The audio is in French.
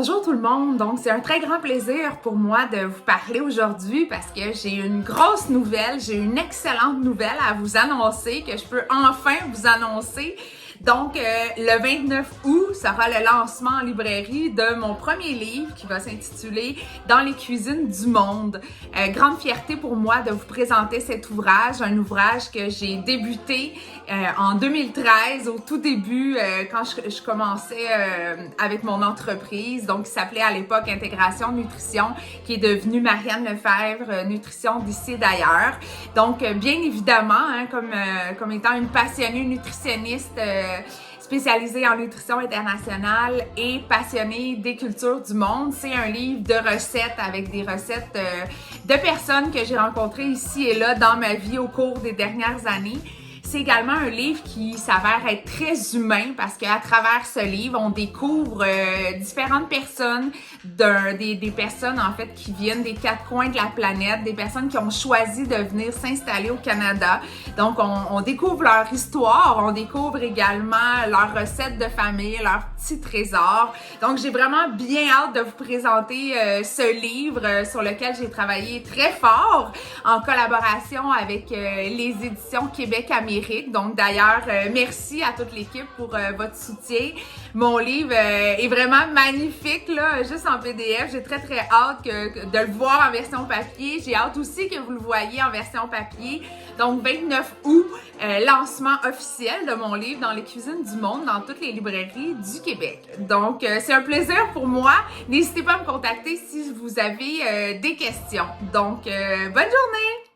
Bonjour tout le monde, donc c'est un très grand plaisir pour moi de vous parler aujourd'hui parce que j'ai une grosse nouvelle, j'ai une excellente nouvelle à vous annoncer que je peux enfin vous annoncer. Donc, le 29 août sera le lancement en librairie de mon premier livre qui va s'intituler « Dans les cuisines du monde ». Grande fierté pour moi de vous présenter cet ouvrage, un ouvrage que j'ai débuté en 2013, au tout début, quand je commençais avec mon entreprise, donc qui s'appelait à l'époque Intégration Nutrition, qui est devenue Marianne Lefebvre Nutrition d'ici et d'ailleurs. Donc, bien évidemment, hein, comme étant une passionnée nutritionniste, spécialisée en nutrition internationale et passionnée des cultures du monde. C'est un livre de recettes avec des recettes de personnes que j'ai rencontrées ici et là dans ma vie au cours des dernières années. C'est également un livre qui s'avère être très humain parce qu'à travers ce livre, on découvre différentes personnes, des personnes en fait qui viennent des quatre coins de la planète, des personnes qui ont choisi de venir s'installer au Canada. Donc, on découvre leur histoire, on découvre également leurs recettes de famille, leurs petits trésors. Donc, j'ai vraiment bien hâte de vous présenter ce livre sur lequel j'ai travaillé très fort en collaboration avec les éditions Québec-Amérique. Donc d'ailleurs, merci à toute l'équipe pour votre soutien. Mon livre est vraiment magnifique, là, juste en PDF. J'ai très hâte de le voir en version papier. J'ai hâte aussi que vous le voyez en version papier. Donc 29 août, lancement officiel de mon livre dans les cuisines du monde, dans toutes les librairies du Québec. Donc c'est un plaisir pour moi. N'hésitez pas à me contacter si vous avez des questions. Donc bonne journée!